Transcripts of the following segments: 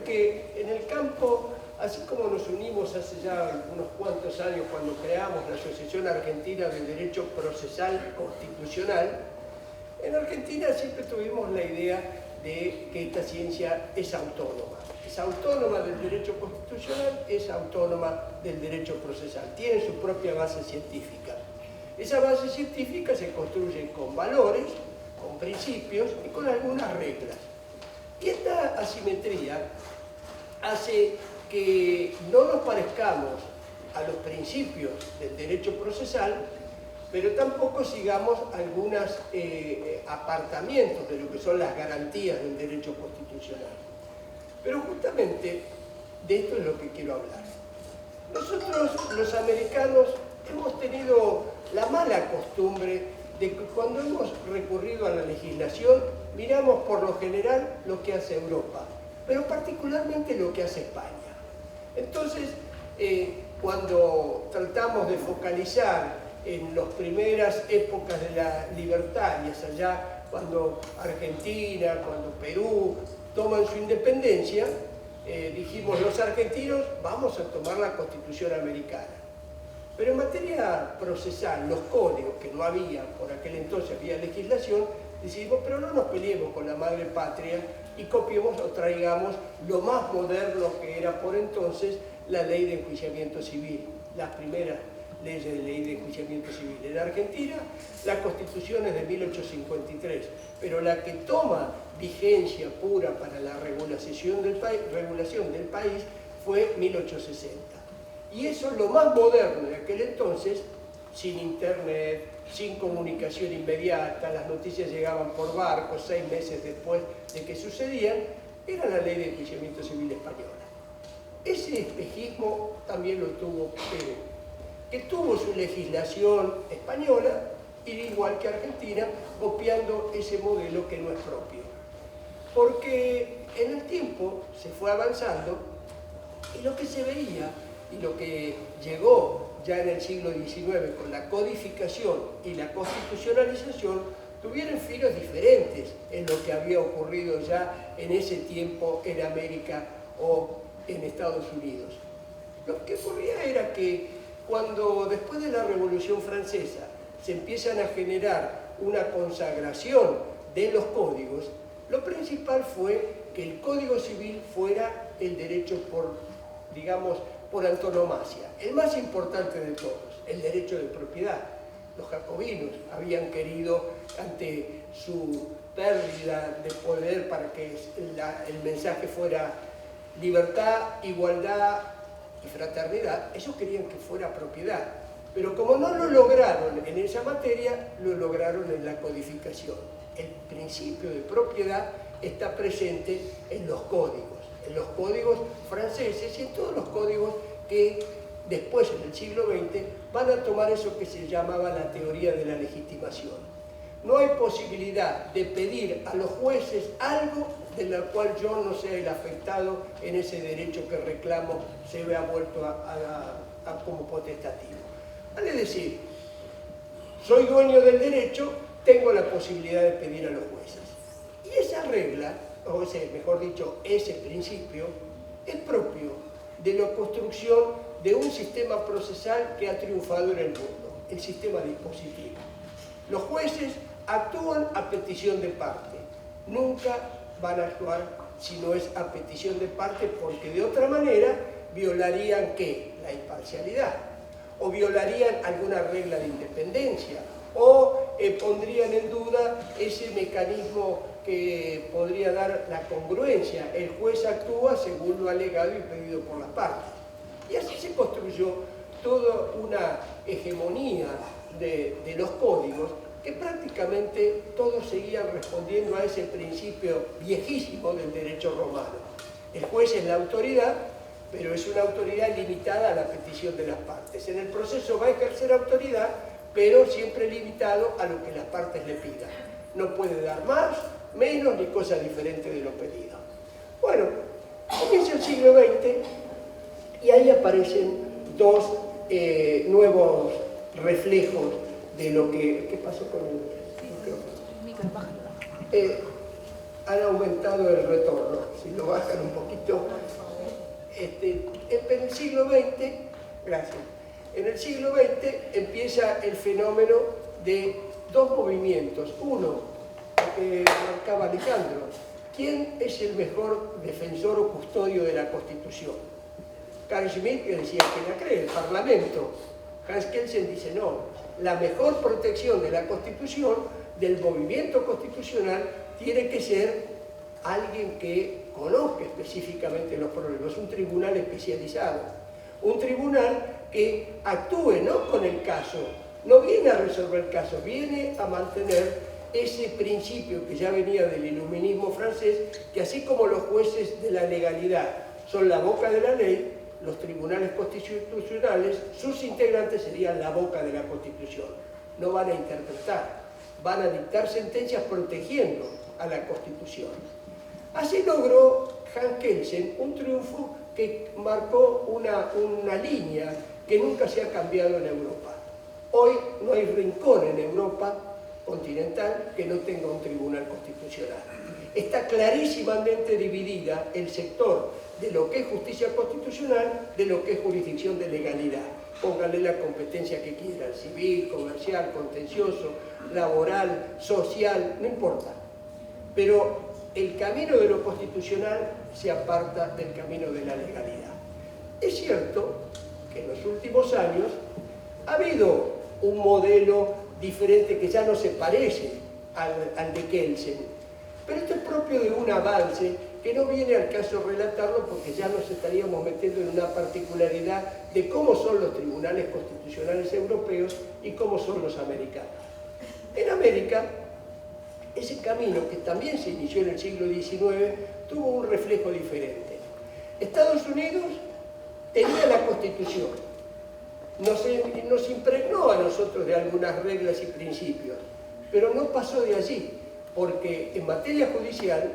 que en el campo, así como nos unimos hace ya unos cuantos años cuando creamos la Asociación Argentina de Derecho Procesal Constitucional, en Argentina siempre tuvimos la idea de que esta ciencia es autónoma. Es autónoma del derecho constitucional, es autónoma del derecho procesal. Tiene su propia base científica. Esa base científica se construye con valores, con principios y con algunas reglas. Y esta asimetría hace que no nos parezcamos a los principios del derecho procesal, pero tampoco sigamos algunos apartamientos de lo que son las garantías del derecho constitucional. Pero justamente de esto es lo que quiero hablar. Nosotros, los americanos, hemos tenido la mala costumbre de que cuando hemos recurrido a la legislación, miramos por lo general lo que hace Europa, pero particularmente lo que hace España. Entonces, cuando tratamos de focalizar en las primeras épocas de la libertad, y es allá cuando Argentina, cuando Perú toman su independencia, dijimos los argentinos vamos a tomar la Constitución americana. Pero en materia procesal, los códigos, que no había, por aquel entonces había legislación, decidimos, pero no nos peleemos con la madre patria y copiemos o traigamos lo más moderno que era por entonces la ley de enjuiciamiento civil, las primeras leyes de ley de enjuiciamiento civil. En Argentina la Constitución es de 1853, pero la que toma vigencia pura para la regulación del país fue 1860. Y eso es lo más moderno de aquel entonces, sin internet, sin comunicación inmediata, las noticias llegaban por barco 6 meses después de que sucedían, era la ley de enjuiciamiento civil española. Ese espejismo también lo tuvo Perú, que tuvo su legislación española, igual que Argentina, copiando ese modelo que no es propio. Porque en el tiempo se fue avanzando y lo que se veía y lo que llegó ya en el siglo XIX con la codificación y la constitucionalización tuvieron filos diferentes en lo que había ocurrido ya en ese tiempo en América o en Estados Unidos. Lo que ocurría era que cuando después de la Revolución Francesa se empiezan a generar una consagración de los códigos, lo principal fue que el Código Civil fuera el derecho por antonomasia, el más importante de todos, el derecho de propiedad. Los jacobinos habían querido, ante su pérdida de poder para que el mensaje fuera libertad, igualdad y fraternidad, ellos querían que fuera propiedad. Pero como no lo lograron en esa materia, lo lograron en la codificación. El principio de propiedad está presente en los códigos franceses y en todos los códigos que después, en el siglo XX, van a tomar eso que se llamaba la teoría de la legitimación. No hay posibilidad de pedir a los jueces algo de lo cual yo no sea el afectado en ese derecho que reclamo se vea vuelto como potestativo. Vale decir, soy dueño del derecho, tengo la posibilidad de pedir a los jueces. Y esa regla, o mejor dicho, ese principio, es propio de la construcción de un sistema procesal que ha triunfado en el mundo, el sistema dispositivo. Los jueces actúan a petición de parte, nunca van a actuar si no es a petición de parte, porque de otra manera violarían ¿qué? La imparcialidad, o violarían alguna regla de independencia, o pondrían en duda ese mecanismo que podría dar la congruencia. El juez actúa según lo alegado y pedido por las partes. Y así se construyó toda una hegemonía de los códigos que prácticamente todos seguían respondiendo a ese principio viejísimo del derecho romano. El juez es la autoridad, pero es una autoridad limitada a la petición de las partes. En el proceso va a ejercer autoridad, pero siempre limitado a lo que las partes le pidan. No puede dar más, menos, ni cosa diferente de lo pedido. Bueno, comienza el siglo XX y ahí aparecen dos nuevos reflejos de lo que... ¿Qué pasó con el micrófono? han aumentado el retorno. Si lo bajan un poquito. En el siglo XX, gracias, en el siglo XX empieza el fenómeno de dos movimientos. Uno, que marcaba Alejandro, ¿quién es el mejor defensor o custodio de la Constitución? Carl Schmitt, que decía que la cree, el Parlamento. Hans Kelsen dice no, la mejor protección de la Constitución, del movimiento constitucional, tiene que ser alguien que conozca específicamente los problemas, un tribunal especializado, un tribunal que actúe no con el caso, no viene a resolver el caso, viene a mantener ese principio que ya venía del iluminismo francés, que así como los jueces de la legalidad son la boca de la ley, los tribunales constitucionales, sus integrantes serían la boca de la Constitución. No van a interpretar, van a dictar sentencias protegiendo a la Constitución. Así logró Hans Kelsen un triunfo que marcó una línea que nunca se ha cambiado en Europa. Hoy no hay rincón en Europa continental que no tenga un tribunal constitucional. Está clarísimamente dividida el sector de lo que es justicia constitucional de lo que es jurisdicción de legalidad. Póngale la competencia que quieran, civil, comercial, contencioso, laboral, social, no importa. Pero el camino de lo constitucional se aparta del camino de la legalidad. Es cierto que en los últimos años ha habido un modelo diferente que ya no se parece al de Kelsen, pero esto es propio de un avance que no viene al caso relatarlo porque ya nos estaríamos metiendo en una particularidad de cómo son los tribunales constitucionales europeos y cómo son los americanos. En América, ese camino que también se inició en el siglo XIX tuvo un reflejo diferente. Estados Unidos tenía la Constitución, nos impregnó a nosotros de algunas reglas y principios, pero no pasó de allí, porque en materia judicial,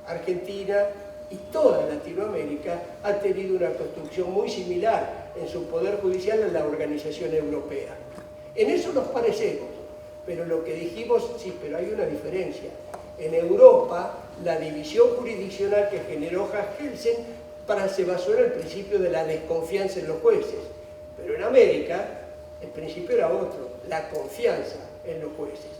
Argentina y toda Latinoamérica ha tenido una construcción muy similar en su poder judicial a la organización europea. En eso nos parecemos, pero lo que dijimos, sí, pero hay una diferencia. En Europa, la división jurisdiccional que generó Hans Kelsen se basó en el principio de la desconfianza en los jueces, pero en América el principio era otro, la confianza en los jueces.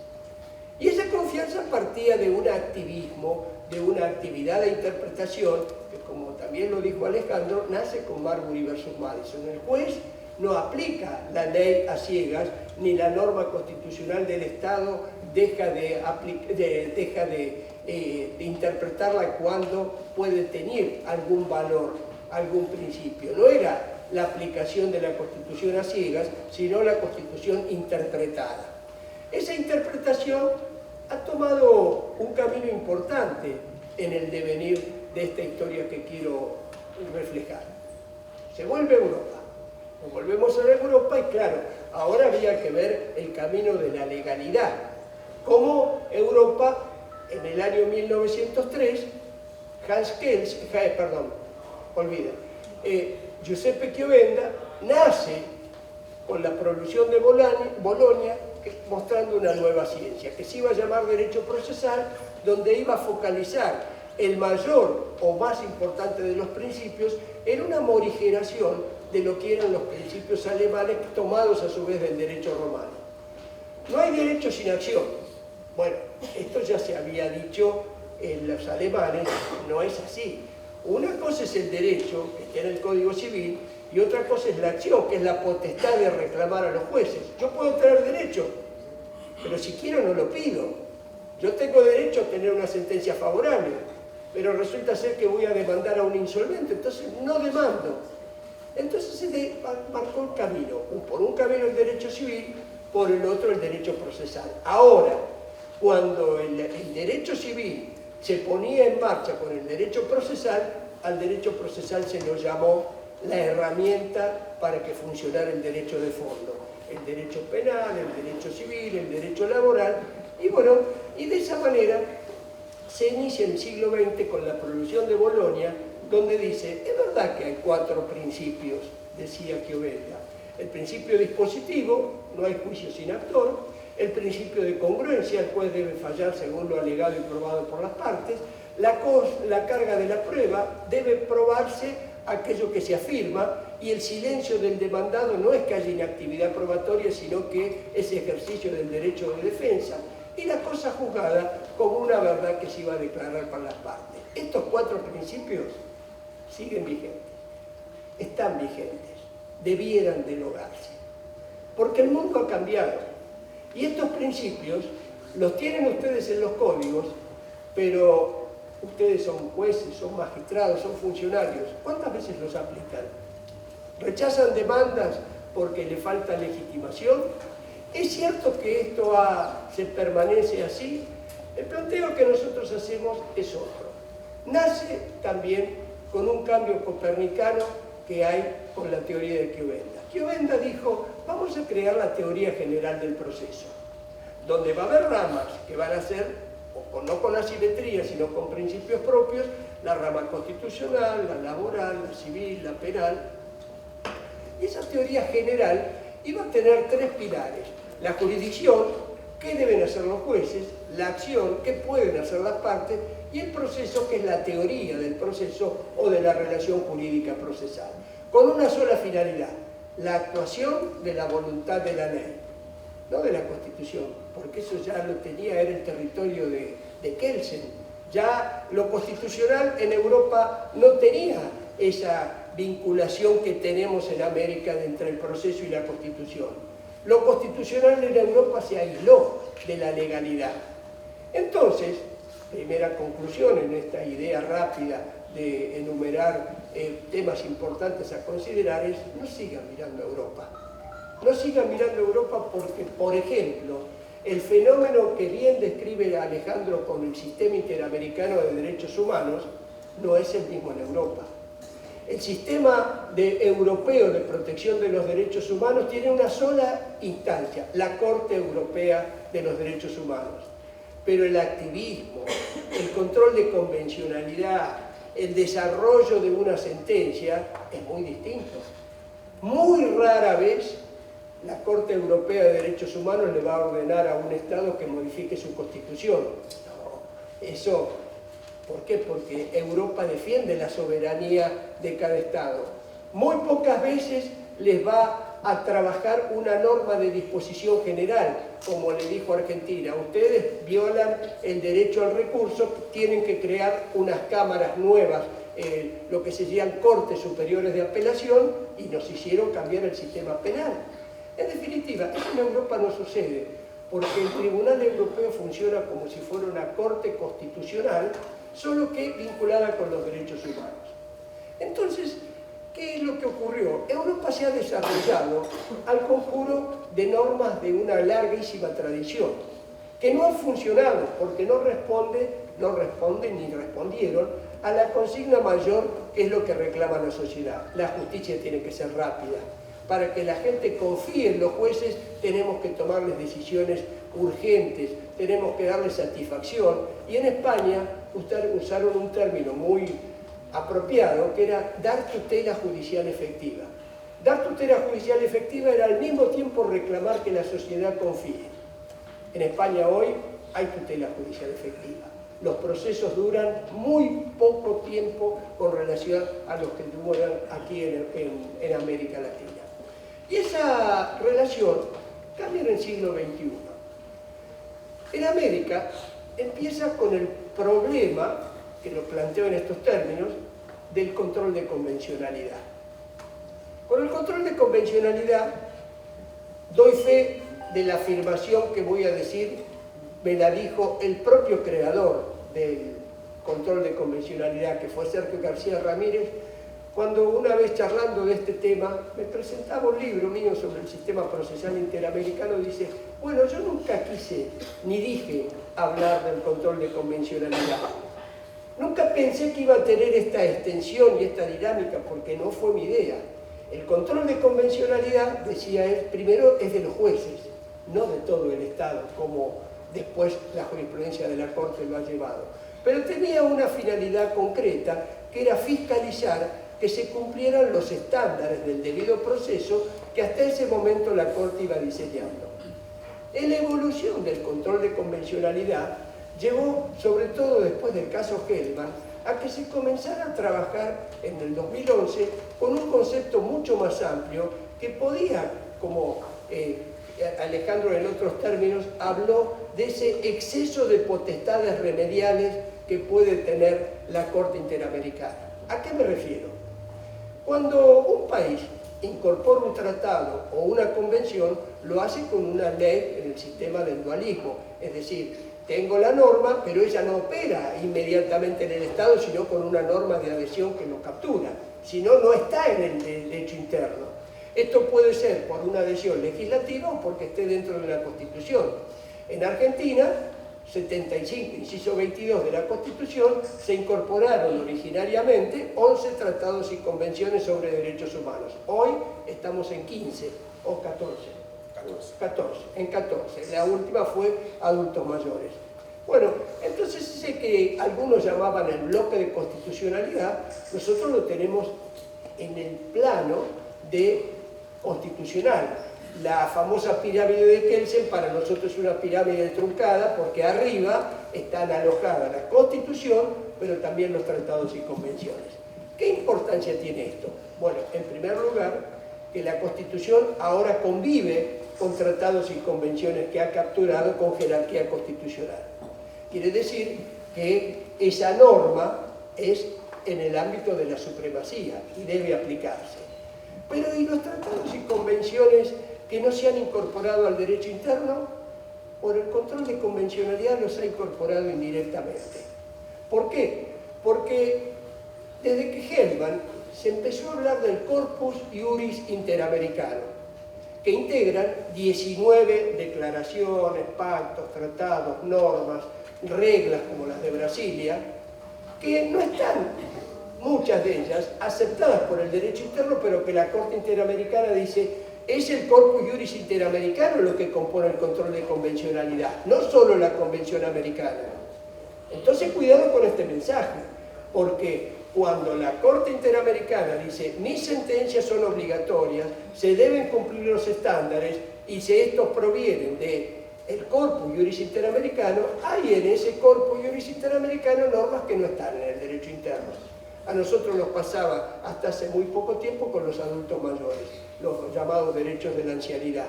Y esa confianza partía de un activismo, de una actividad de interpretación, que como también lo dijo Alejandro, nace con Marbury versus Madison. El juez no aplica la ley a ciegas, ni la norma constitucional del Estado deja de interpretarla cuando puede tener algún valor, algún principio. No era la aplicación de la Constitución a ciegas, sino la Constitución interpretada. Esa interpretación ha tomado un camino importante en el devenir de esta historia que quiero reflejar. Se vuelve Europa. Nos volvemos a Europa y claro, ahora había que ver el camino de la legalidad. Como Europa, en el año 1903, Giuseppe Chiovenda nace con la producción de Bolonia mostrando una nueva ciencia, que se iba a llamar Derecho Procesal, donde iba a focalizar el mayor o más importante de los principios en una morigeración de lo que eran los principios alemanes tomados a su vez del derecho romano. No hay derecho sin acción. Bueno, esto ya se había dicho en los alemanes, no es así. Una cosa es el derecho, que está en el Código Civil, y otra cosa es la acción, que es la potestad de reclamar a los jueces. Yo puedo tener derecho, pero si quiero no lo pido. Yo tengo derecho a tener una sentencia favorable, pero resulta ser que voy a demandar a un insolvente, entonces no demando. Entonces se marcó el camino, por un camino el derecho civil, por el otro el derecho procesal. Ahora, cuando el derecho civil se ponía en marcha con el derecho procesal, al derecho procesal se lo llamó la herramienta para que funcionara el derecho de fondo. El derecho penal, el derecho civil, el derecho laboral, y bueno, y de esa manera se inicia el siglo XX con la producción de Bolonia, donde dice, es verdad que hay 4 principios, decía Chiovenda. El principio dispositivo, no hay juicio sin actor. El principio de congruencia, el juez debe fallar según lo alegado y probado por las partes. la carga de la prueba debe probarse aquello que se afirma, y el silencio del demandado no es que haya inactividad probatoria, sino que es ejercicio del derecho de defensa, y la cosa juzgada como una verdad que se iba a declarar para las partes. Estos 4 principios siguen vigentes, están vigentes, debieran derogarse, porque el mundo ha cambiado, y estos principios los tienen ustedes en los códigos, pero ustedes son jueces, son magistrados, son funcionarios. ¿Cuántas veces los aplican? ¿Rechazan demandas porque le falta legitimación? ¿Es cierto que esto se permanece así? El planteo que nosotros hacemos es otro. Nace también con un cambio copernicano que hay con la teoría de Chiovenda. Chiovenda dijo, vamos a crear la teoría general del proceso, donde va a haber ramas que van a ser, no con asimetría, sino con principios propios, la rama constitucional, la laboral, la civil, la penal. Y esa teoría general iba a tener 3 pilares: la jurisdicción, qué deben hacer los jueces; la acción, qué pueden hacer las partes; y el proceso, que es la teoría del proceso o de la relación jurídica procesal, con una sola finalidad: la actuación de la voluntad de la ley, no de la Constitución, porque eso ya lo tenía, era el territorio de Kelsen. Ya lo constitucional en Europa no tenía esa vinculación que tenemos en América entre el proceso y la Constitución. Lo constitucional en Europa se aisló de la legalidad. Entonces, primera conclusión en esta idea rápida de enumerar temas importantes a considerar es: no sigan mirando a Europa. No sigan mirando a Europa porque, por ejemplo, el fenómeno que bien describe Alejandro con el sistema interamericano de derechos humanos no es el mismo en Europa. El sistema europeo de protección de los derechos humanos tiene una sola instancia, la Corte Europea de los Derechos Humanos. Pero el activismo, el control de convencionalidad, el desarrollo de una sentencia es muy distinto. Muy rara vez la Corte Europea de Derechos Humanos le va a ordenar a un Estado que modifique su Constitución. No, eso, ¿por qué? Porque Europa defiende la soberanía de cada Estado. Muy pocas veces les va a trabajar una norma de disposición general, como le dijo Argentina: ustedes violan el derecho al recurso, tienen que crear unas cámaras nuevas, lo que se llaman cortes superiores de apelación, y nos hicieron cambiar el sistema penal. En definitiva, eso en Europa no sucede, porque el Tribunal Europeo funciona como si fuera una corte constitucional, solo que vinculada con los derechos humanos. Entonces, ¿qué es lo que ocurrió? Europa se ha desarrollado al conjuro de normas de una larguísima tradición, que no han funcionado porque no responden ni respondieron a la consigna mayor, que es lo que reclama la sociedad. La justicia tiene que ser rápida. Para que la gente confíe en los jueces, tenemos que tomarles decisiones urgentes, tenemos que darles satisfacción. Y en España usaron un término muy apropiado, que era dar tutela judicial efectiva. Dar tutela judicial efectiva era al mismo tiempo reclamar que la sociedad confíe. En España hoy hay tutela judicial efectiva. Los procesos duran muy poco tiempo con relación a los que duran aquí en América Latina. Y esa relación cambia en el siglo XXI. En América empieza con el problema, que lo planteo en estos términos, del control de convencionalidad. Con el control de convencionalidad doy fe de la afirmación que voy a decir, me la dijo el propio creador del control de convencionalidad, que fue Sergio García Ramírez, cuando una vez charlando de este tema me presentaba un libro mío sobre el sistema procesal interamericano. Dice: bueno, yo nunca quise ni dije hablar del control de convencionalidad. Nunca pensé que iba a tener esta extensión y esta dinámica, porque no fue mi idea. El control de convencionalidad, decía él, primero es de los jueces, no de todo el Estado, como después la jurisprudencia de la Corte lo ha llevado. Pero tenía una finalidad concreta, que era fiscalizar que se cumplieran los estándares del debido proceso que hasta ese momento la Corte iba diseñando. En la evolución del control de convencionalidad llevó, sobre todo después del caso Hellman, a que se comenzara a trabajar en el 2011 con un concepto mucho más amplio que podía, como Alejandro en otros términos habló de ese exceso de potestades remediales que puede tener la Corte Interamericana. ¿A qué me refiero? Cuando un país incorpora un tratado o una convención, lo hace con una ley en el sistema del dualismo, es decir, tengo la norma, pero ella no opera inmediatamente en el Estado, sino con una norma de adhesión que lo captura. Si no, no está en el derecho interno. Esto puede ser por una adhesión legislativa o porque esté dentro de la Constitución. En Argentina, 75, inciso 22 de la Constitución, se incorporaron originariamente 11 tratados y convenciones sobre derechos humanos. Hoy estamos en 15 o 14. 14. La última fue adultos mayores. Bueno, entonces sé que algunos llamaban el bloque de constitucionalidad, nosotros lo tenemos en el plano de constitucional. La famosa pirámide de Kelsen para nosotros es una pirámide truncada porque arriba están alojadas la Constitución, pero también los tratados y convenciones. ¿Qué importancia tiene esto? Bueno, en primer lugar, que la Constitución ahora convive con tratados y convenciones que ha capturado con jerarquía constitucional. Quiere decir que esa norma es en el ámbito de la supremacía y debe aplicarse. Pero ¿y los tratados y convenciones que no se han incorporado al derecho interno? Por el control de convencionalidad los ha incorporado indirectamente. ¿Por qué? Porque desde que Hellman se empezó a hablar del Corpus Iuris Interamericano, que integran 19 declaraciones, pactos, tratados, normas, reglas como las de Brasilia, que no están, muchas de ellas, aceptadas por el derecho interno, pero que la Corte Interamericana dice, es el Corpus Iuris Interamericano lo que compone el control de convencionalidad, no solo la Convención Americana. Entonces, cuidado con este mensaje, porque cuando la Corte Interamericana dice mis sentencias son obligatorias, se deben cumplir los estándares y si estos provienen del Corpus Iuris Interamericano, hay en ese Corpus Iuris Interamericano normas que no están en el derecho interno. A nosotros nos pasaba hasta hace muy poco tiempo con los adultos mayores, los llamados derechos de la ancianidad,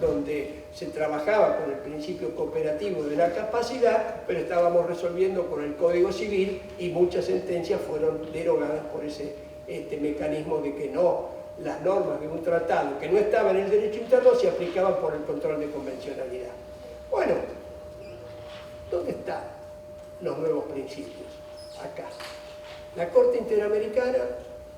donde se trabajaba con el principio cooperativo de la capacidad, pero estábamos resolviendo con el Código Civil y muchas sentencias fueron derogadas por ese mecanismo de que no, las normas de un tratado que no estaba en el derecho interno se aplicaban por el control de convencionalidad. Bueno, ¿dónde están los nuevos principios? Acá. La Corte Interamericana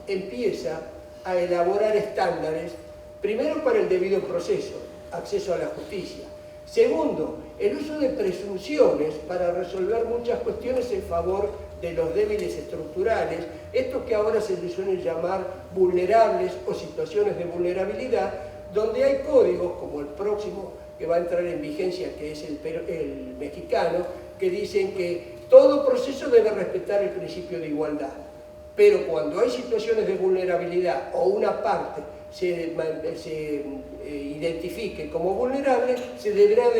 empieza a elaborar estándares, primero para el debido proceso, acceso a la justicia. Segundo, el uso de presunciones para resolver muchas cuestiones en favor de los débiles estructurales, estos que ahora se les suelen llamar vulnerables o situaciones de vulnerabilidad, donde hay códigos como el próximo que va a entrar en vigencia, que es el mexicano, que dicen que todo proceso debe respetar el principio de igualdad, pero cuando hay situaciones de vulnerabilidad o una parte se identifique como vulnerable, se deberá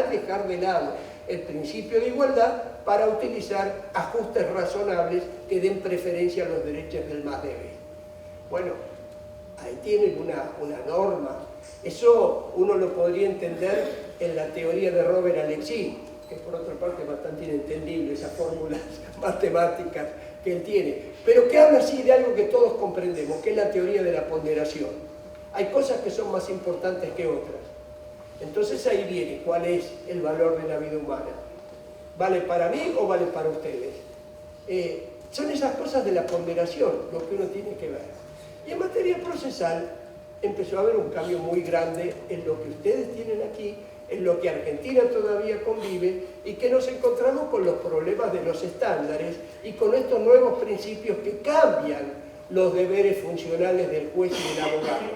dejar de lado el principio de igualdad para utilizar ajustes razonables que den preferencia a los derechos del más débil. Bueno, ahí tienen una norma. Eso uno lo podría entender en la teoría de Robert Alexis, que por otra parte es bastante inentendible, esas fórmulas matemáticas que él tiene, pero que habla así de algo que todos comprendemos, que es la teoría de la ponderación. Hay cosas que son más importantes que otras. Entonces ahí viene cuál es el valor de la vida humana. ¿Vale para mí o vale para ustedes? Son esas cosas de la ponderación lo que uno tiene que ver. Y en materia procesal empezó a haber un cambio muy grande en lo que ustedes tienen aquí, en lo que Argentina todavía convive y que nos encontramos con los problemas de los estándares y con estos nuevos principios que cambian los deberes funcionales del juez y del abogado.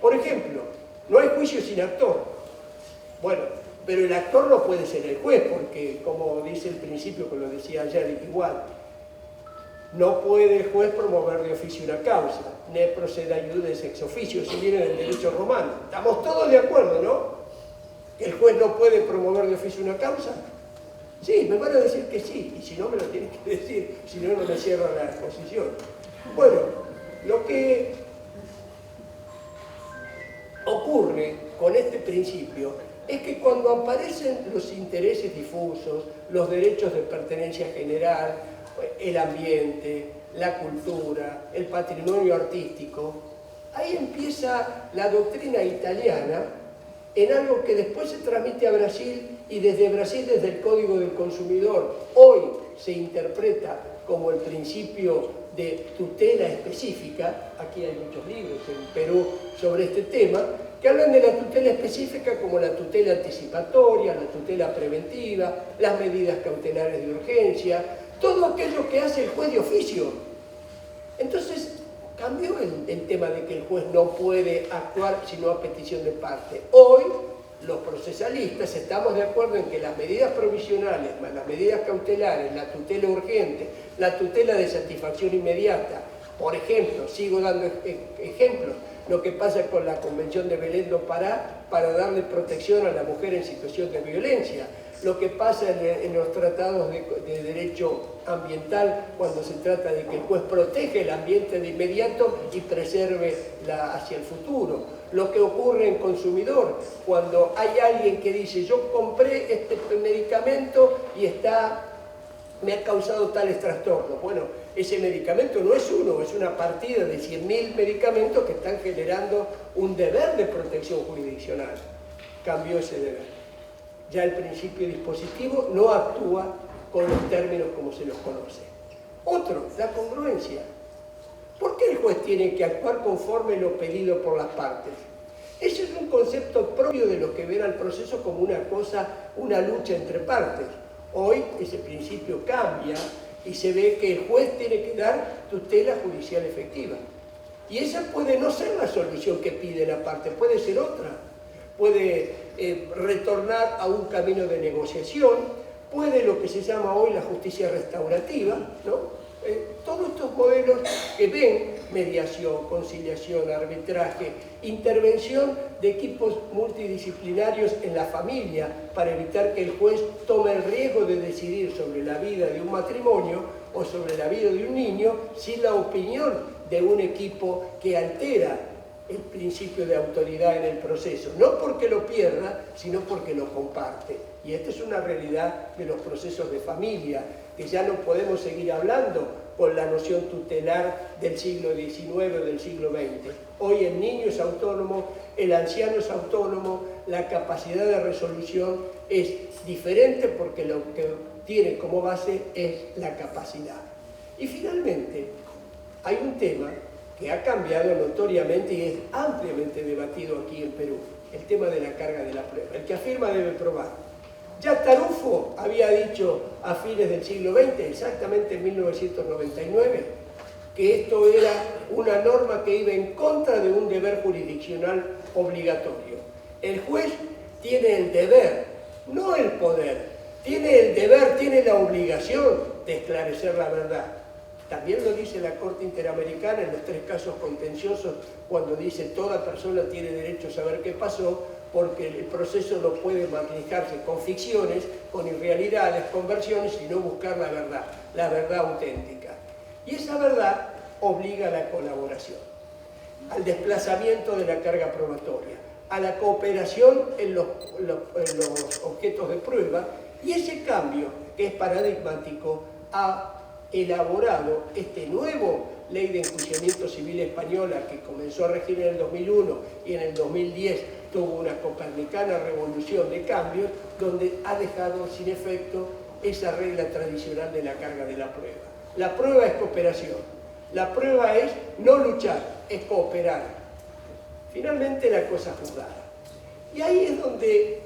Por ejemplo, no hay juicio sin actor. Bueno, pero el actor no puede ser el juez porque, como dice el principio que lo decía ayer igual, no puede el juez promover de oficio una causa, ne proceda iudice ex officio, si viene del derecho romano. Estamos todos de acuerdo, ¿no? ¿Que el juez no puede promover de oficio una causa? Sí, me van a decir que sí, y si no me lo tienen que decir, si no, no me cierran la exposición. Bueno, lo que ocurre con este principio es que cuando aparecen los intereses difusos, los derechos de pertenencia general, el ambiente, la cultura, el patrimonio artístico, ahí empieza la doctrina italiana en algo que después se transmite a Brasil, y desde Brasil, desde el Código del Consumidor, hoy se interpreta como el principio de tutela específica. Aquí hay muchos libros en Perú sobre este tema, que hablan de la tutela específica como la tutela anticipatoria, la tutela preventiva, las medidas cautelares de urgencia, todo aquello que hace el juez de oficio. Entonces, cambió el tema de que el juez no puede actuar sino a petición de parte. Hoy, los procesalistas estamos de acuerdo en que las medidas provisionales, más las medidas cautelares, la tutela urgente, la tutela de satisfacción inmediata, por ejemplo, sigo dando ejemplos, lo que pasa con la Convención de Belém do Pará para darle protección a la mujer en situación de violencia, lo que pasa en los tratados de derecho ambiental cuando se trata de que el juez protege el ambiente de inmediato y preserve hacia el futuro, lo que ocurre en consumidor cuando hay alguien que dice yo compré este medicamento y me ha causado tales trastornos. Bueno, ese medicamento no es uno, es una partida de 100.000 medicamentos que están generando un deber de protección jurisdiccional. Cambió ese deber. Ya el principio dispositivo no actúa con los términos como se los conoce. Otro, la congruencia. ¿Por qué el juez tiene que actuar conforme lo pedido por las partes? Ese es un concepto propio de los que ven al proceso como una cosa, una lucha entre partes. Hoy ese principio cambia y se ve que el juez tiene que dar tutela judicial efectiva. Y esa puede no ser la solución que pide la parte, puede ser otra. Puede retornar a un camino de negociación, puede lo que se llama hoy la justicia restaurativa, ¿no? Todos estos modelos que ven mediación, conciliación, arbitraje, intervención de equipos multidisciplinarios en la familia para evitar que el juez tome el riesgo de decidir sobre la vida de un matrimonio o sobre la vida de un niño sin la opinión de un equipo que altera el principio de autoridad en el proceso, no porque lo pierda, sino porque lo comparte. Y esta es una realidad de los procesos de familia, que ya no podemos seguir hablando con la noción tutelar del siglo XIX o del siglo XX. Hoy el niño es autónomo, el anciano es autónomo, la capacidad de resolución es diferente porque lo que tiene como base es la capacidad. Y finalmente, hay un tema que ha cambiado notoriamente y es ampliamente debatido aquí en Perú, el tema de la carga de la prueba. El que afirma debe probar. Ya Tarufo había dicho a fines del siglo XX, exactamente en 1999, que esto era una norma que iba en contra de un deber jurisdiccional obligatorio. El juez tiene el deber, no el poder, tiene el deber, tiene la obligación de esclarecer la verdad. También lo dice la Corte Interamericana en los 3 casos contenciosos cuando dice toda persona tiene derecho a saber qué pasó porque el proceso no puede manejarse con ficciones, con irrealidades, con versiones, sino buscar la verdad auténtica. Y esa verdad obliga a la colaboración, al desplazamiento de la carga probatoria, a la cooperación en los objetos de prueba y ese cambio que es paradigmático ha elaborado este nuevo Ley de Enjuiciamiento Civil Española que comenzó a regir en el 2001 y en el 2010 tuvo una copernicana revolución de cambios donde ha dejado sin efecto esa regla tradicional de la carga de la prueba. La prueba es cooperación, la prueba es no luchar, es cooperar. Finalmente la cosa juzgada. Y ahí es donde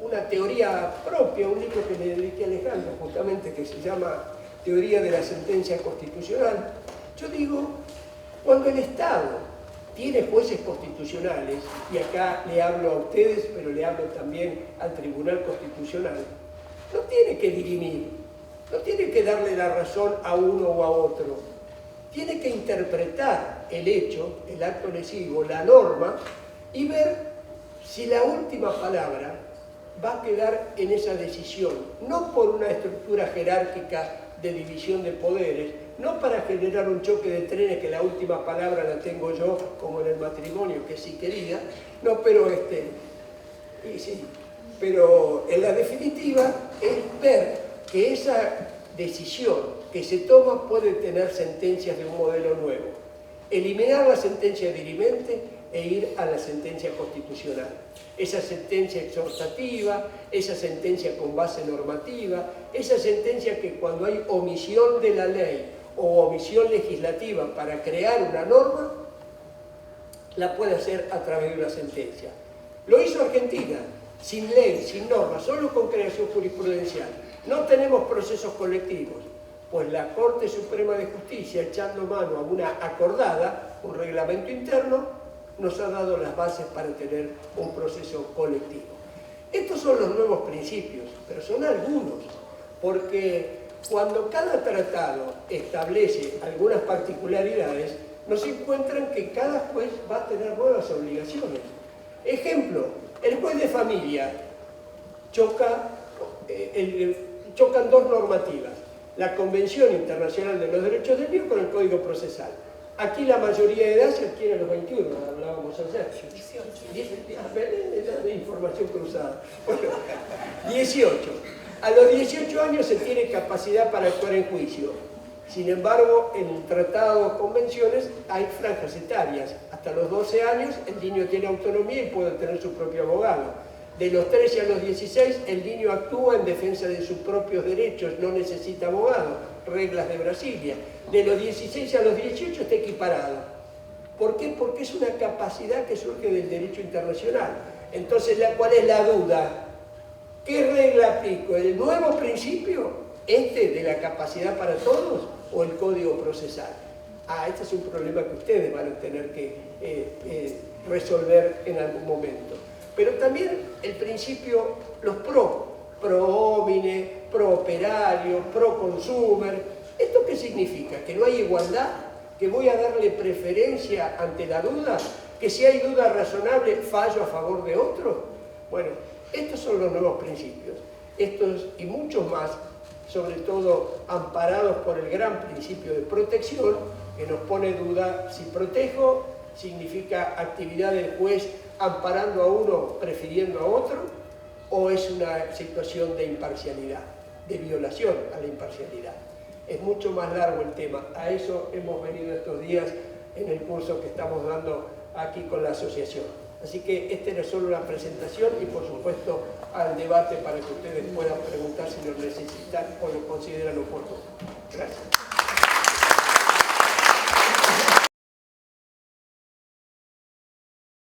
una teoría propia, un libro que le dediqué a Alejandro justamente que se llama Teoría de la Sentencia Constitucional, yo digo, cuando el Estado tiene jueces constitucionales, y acá le hablo a ustedes, pero le hablo también al Tribunal Constitucional, no tiene que dirimir, no tiene que darle la razón a uno o a otro, tiene que interpretar el hecho, el acto lesivo, la norma, y ver si la última palabra va a quedar en esa decisión, no por una estructura jerárquica de división de poderes, no para generar un choque de trenes que la última palabra la tengo yo, como en el matrimonio, que sí querida, no, pero sí, pero en la definitiva es ver que esa decisión que se toma puede tener sentencias de un modelo nuevo. Eliminar la sentencia dirimente e ir a la sentencia constitucional. Esa sentencia exhortativa, esa sentencia con base normativa, esa sentencia que cuando hay omisión de la ley o omisión legislativa para crear una norma, la puede hacer a través de una sentencia. Lo hizo Argentina, sin ley, sin norma, solo con creación jurisprudencial. No tenemos procesos colectivos, pues la Corte Suprema de Justicia, echando mano a una acordada, un reglamento interno, nos ha dado las bases para tener un proceso colectivo. Estos son los nuevos principios, pero son algunos, porque cuando cada tratado establece algunas particularidades, nos encuentran que cada juez va a tener nuevas obligaciones. Ejemplo, el juez de familia chocan dos normativas, la Convención Internacional de los Derechos del Niño con el Código Procesal. Aquí la mayoría de edad se adquiere a los 21, hablábamos ayer. 18. De información cruzada. Bueno, 18. A los 18 años se tiene capacidad para actuar en juicio. Sin embargo, en el tratado o convenciones hay franjas etarias. Hasta los 12 años el niño tiene autonomía y puede tener su propio abogado. De los 13 a los 16 el niño actúa en defensa de sus propios derechos, no necesita abogado, reglas de Brasilia. De los 16 a los 18 está equiparado. ¿Por qué? Porque es una capacidad que surge del derecho internacional. Entonces, ¿cuál es la duda? ¿Qué regla aplico? ¿El nuevo principio, de la capacidad para todos, o el código procesal? Este es un problema que ustedes van a tener que resolver en algún momento. Pero también el principio, los pro homine, pro operario, pro consumer. ¿Esto qué significa? ¿Que no hay igualdad? ¿Que voy a darle preferencia ante la duda? ¿Que si hay duda razonable fallo a favor de otro? Bueno, estos son los nuevos principios. Estos y muchos más, sobre todo amparados por el gran principio de protección, que nos pone duda si protejo significa actividad del juez amparando a uno, prefiriendo a otro, o es una situación de imparcialidad, de violación a la imparcialidad. Es mucho más largo el tema. A eso hemos venido estos días en el curso que estamos dando aquí con la asociación. Así que esta era solo una presentación y por supuesto al debate para que ustedes puedan preguntar si lo necesitan o lo consideran oportuno. Gracias.